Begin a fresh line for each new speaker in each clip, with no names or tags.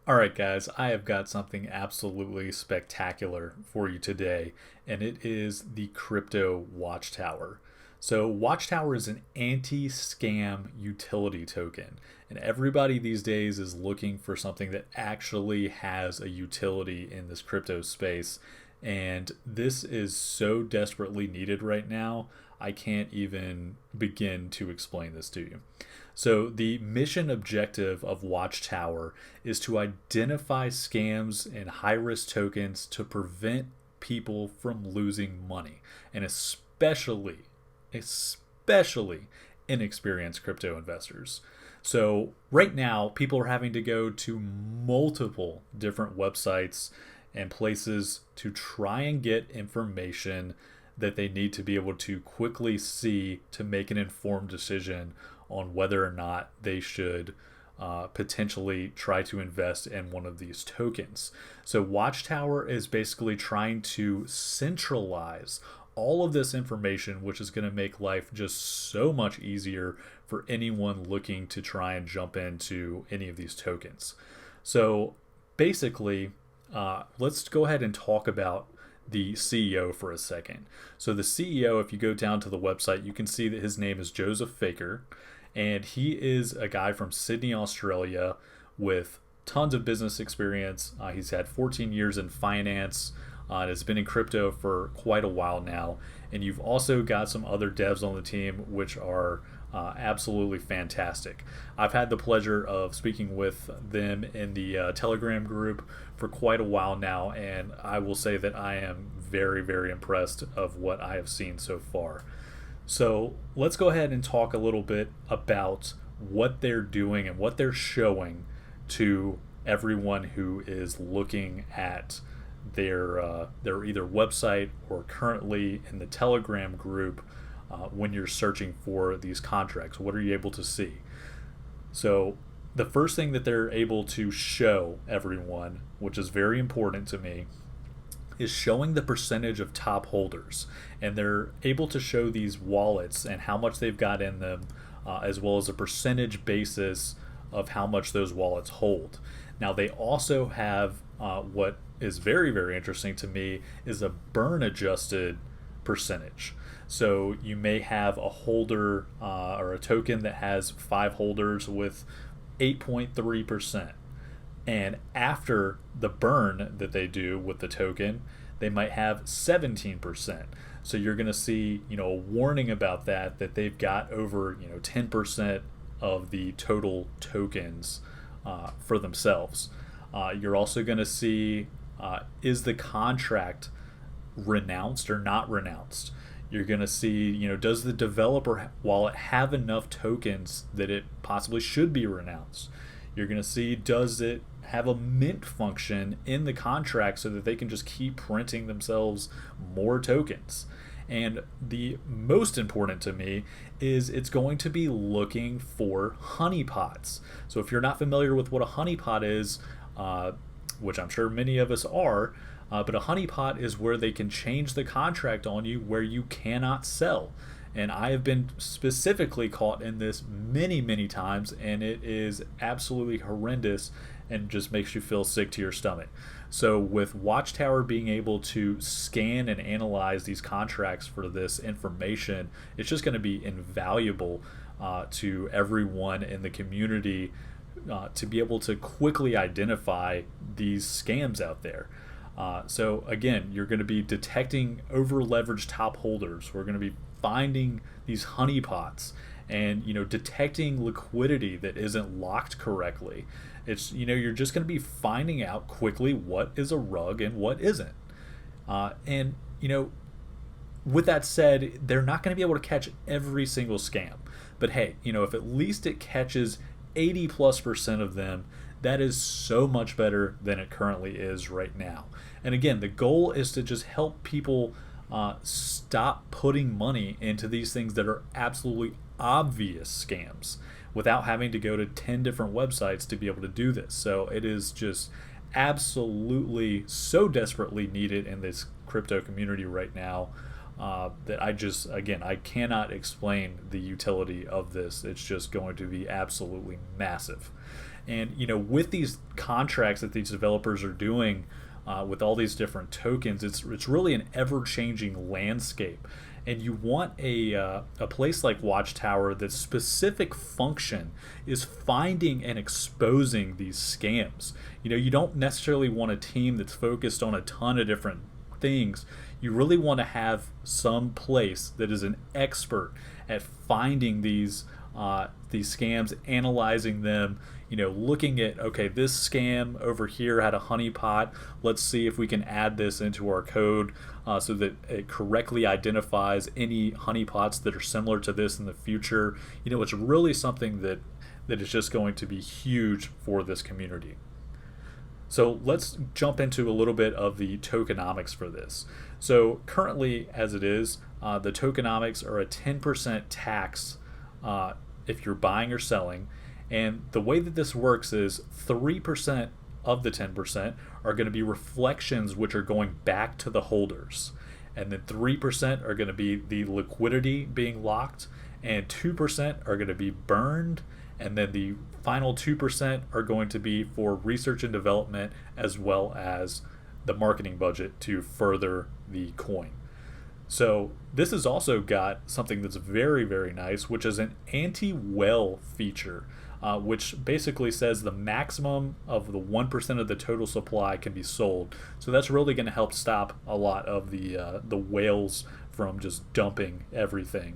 All right, guys, I have got something absolutely spectacular for you today, and it is the crypto Watchtower. So, Watchtower is an anti scam utility token, and everybody these days is looking for something that actually has a utility in this crypto space. And this is so desperately needed right now, I can't even begin to explain this to you. So, the mission objective of Watchtower is to identify scams and high risk tokens to prevent people from losing money, and especially inexperienced crypto investors. So, right now, people are having to go to multiple different websites and places to try and get information that they need to be able to quickly see to make an informed decision on whether or not they should potentially try to invest in one of these tokens. So, Watchtower is basically trying to centralize all of this information, which is going to make life just so much easier for anyone looking to try and jump into any of these tokens. So, basically, let's go ahead and talk about the CEO for a second. So, the CEO, if you go down to the website, you can see that his name is Joseph Faker, and he is a guy from Sydney, Australia, with tons of business experience. He's had 14 years in finance and has been in crypto for quite a while now. And you've also got some other devs on the team, which are absolutely fantastic. I've had the pleasure of speaking with them in the Telegram group for quite a while now, and I will say that I am very, very impressed of what I have seen so far. So let's go ahead and talk a little bit about what they're doing and what they're showing to everyone who is looking at their either website or currently in the Telegram group when you're searching for these contracts. What are you able to see? So the first thing that they're able to show everyone, which is very important to me, is showing the percentage of top holders. And they're able to show these wallets and how much they've got in them, as well as a percentage basis of how much those wallets hold. Now, they also have what is very, very interesting to me is a burn adjusted percentage. So you may have a holder or a token that has 5 holders with 8.3%. And after the burn that they do with the token, they might have 17%. So you're going to see, a warning about that they've got over, 10% of the total tokens for themselves. You're also going to see is the contract renounced or not renounced. You're going to see, does the developer wallet have enough tokens that it possibly should be renounced? You're going to see, does it have a mint function in the contract so that they can just keep printing themselves more tokens? And the most important to me is it's going to be looking for honeypots. So if you're not familiar with what a honeypot is, which I'm sure many of us are, but a honeypot is where they can change the contract on you where you cannot sell. And I have been specifically caught in this many, many times, and it is absolutely horrendous and just makes you feel sick to your stomach. So with Watchtower being able to scan and analyze these contracts for this information, it's just going to be invaluable to everyone in the community to be able to quickly identify these scams out there. So again, you're going to be detecting over leveraged top holders. We're going to be finding these honeypots and detecting liquidity that isn't locked correctly. It's you're just going to be finding out quickly what is a rug and what isn't. And with that said, they're not going to be able to catch every single scam. But hey, if at least it catches 80+% of them, that is so much better than it currently is right now. And again, the goal is to just help people stop putting money into these things that are absolutely obvious scams without having to go to 10 different websites to be able to do this. So it is just absolutely so desperately needed in this crypto community right now that I cannot explain the utility of this. It's just going to be absolutely massive. And with these contracts that these developers are doing, with all these different tokens, it's really an ever-changing landscape. And you want a place like Watchtower that's specific function is finding and exposing these scams. You don't necessarily want a team that's focused on a ton of different things. You really want to have some place that is an expert at finding these scams, analyzing them, looking at, okay, this scam over here had a honeypot. Let's see if we can add this into our code so that it correctly identifies any honeypots that are similar to this in the future. It's really something that is just going to be huge for this community. So let's jump into a little bit of the tokenomics for this. So currently, as it is, the tokenomics are a 10% tax if you're buying or selling. And the way that this works is 3% of the 10% are going to be reflections, which are going back to the holders. And then 3% are going to be the liquidity being locked, and 2% are going to be burned. And then the final 2% are going to be for research and development, as well as the marketing budget to further the coin. So this has also got something that's very, very nice, which is an anti-whale feature, which basically says the maximum of the 1% of the total supply can be sold. So that's really going to help stop a lot of the whales from just dumping everything,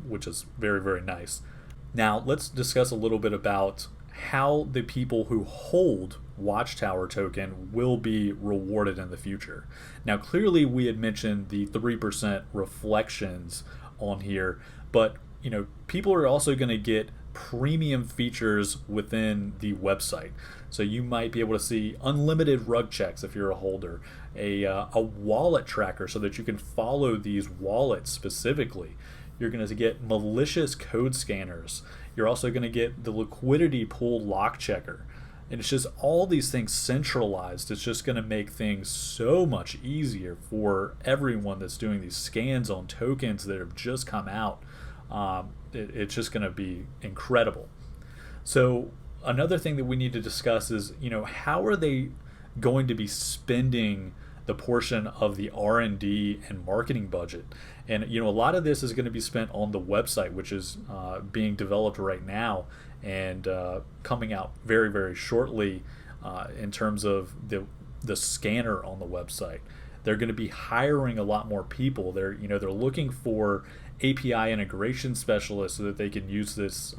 which is very, very nice. Now let's discuss a little bit about how the people who hold Watchtower token will be rewarded in the future. Now clearly we had mentioned the 3% reflections on here, but people are also going to get premium features within the website. So you might be able to see unlimited rug checks if you're a holder, a wallet tracker so that you can follow these wallets specifically. You're going to get malicious code scanners. You're also going to get the liquidity pool lock checker. And it's just all these things centralized. It's just going to make things so much easier for everyone that's doing these scans on tokens that have just come out. It's just going to be incredible. So another thing that we need to discuss is, how are they going to be spending the portion of the R&D and marketing budget? And a lot of this is going to be spent on the website, which is being developed right now and coming out very, very shortly in terms of the scanner on the website. They're going to be hiring a lot more people. They're looking for API integration specialists so that they can use this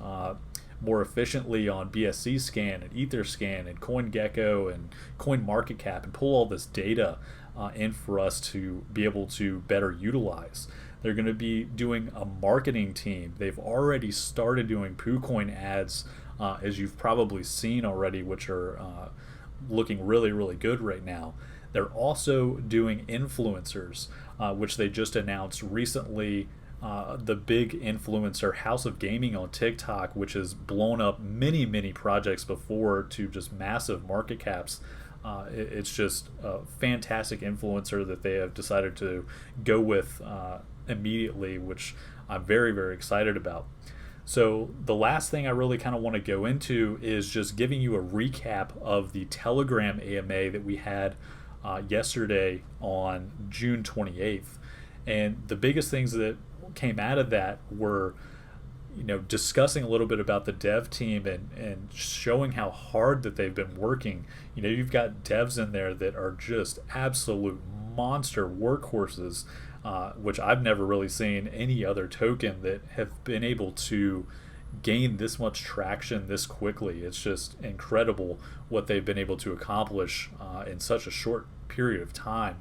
more efficiently on BSC Scan and Etherscan and CoinGecko and CoinMarketCap and pull all this data in for us to be able to better utilize. They're going to be doing a marketing team. They've already started doing PooCoin ads, as you've probably seen already, which are looking really, really good right now. They're also doing influencers, which they just announced recently. The big influencer House of Gaming on TikTok, which has blown up many, many projects before to just massive market caps. It's just a fantastic influencer that they have decided to go with immediately, which I'm very, very excited about. So the last thing I really kind of want to go into is just giving you a recap of the Telegram AMA that we had yesterday on June 28th. And the biggest things that came out of that were discussing a little bit about the dev team and showing how hard that they've been working. You've got devs in there that are just absolute monster workhorses, which I've never really seen any other token that have been able to gain this much traction this quickly. It's just incredible what they've been able to accomplish in such a short period of time.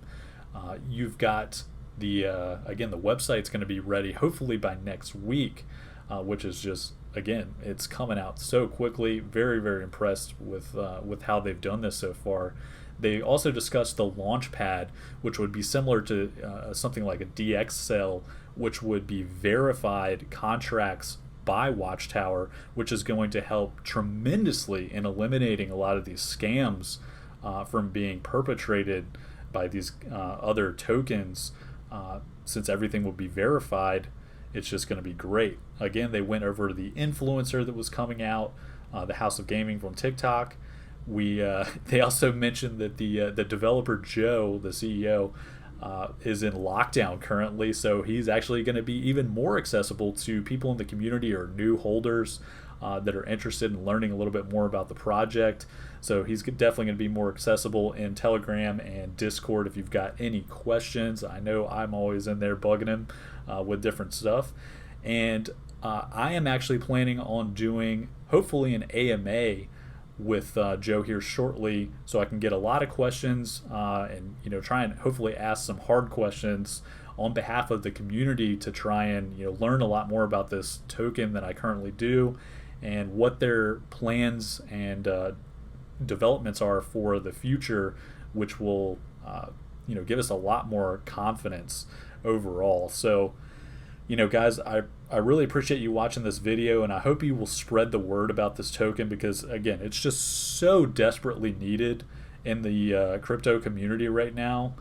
You've got the website's going to be ready hopefully by next week, which is just, again, it's coming out so quickly. Very, very impressed with how they've done this so far. They also discussed the launch pad, which would be similar to something like a DX cell, which would be verified contracts by Watchtower, which is going to help tremendously in eliminating a lot of these scams from being perpetrated by these other tokens. Since everything will be verified, it's just going to be great. Again, they went over the influencer that was coming out. the House of Gaming from TikTok. We they also mentioned that the developer Joe, the CEO, is in lockdown currently, so he's actually going to be even more accessible to people in the community or new holders that are interested in learning a little bit more about the project. So he's definitely going to be more accessible in Telegram and Discord if you've got any questions. I know I'm always in there bugging him with different stuff. And I am actually planning on doing, hopefully, an AMA with Joe here shortly, so I can get a lot of questions and try and hopefully ask some hard questions on behalf of the community to try and learn a lot more about this token that I currently do and what their plans and developments are for the future, which will give us a lot more confidence overall. So guys, I really appreciate you watching this video, and I hope you will spread the word about this token because, again, it's just so desperately needed in the crypto community right now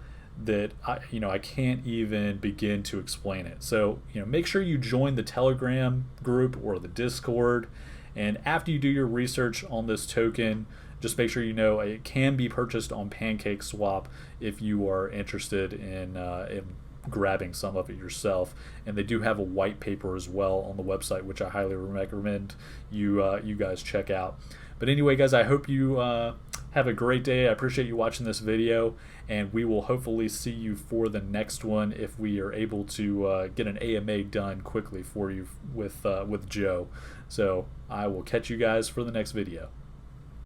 that I can't even begin to explain it. So make sure you join the Telegram group or the Discord, and after you do your research on this token, just make sure it can be purchased on PancakeSwap if you are interested in grabbing some of it yourself. And they do have a white paper as well on the website, which I highly recommend you guys check out. But anyway, guys, I hope you have a great day. I appreciate you watching this video, and we will hopefully see you for the next one if we are able to get an AMA done quickly for you with Joe. So I will catch you guys for the next video.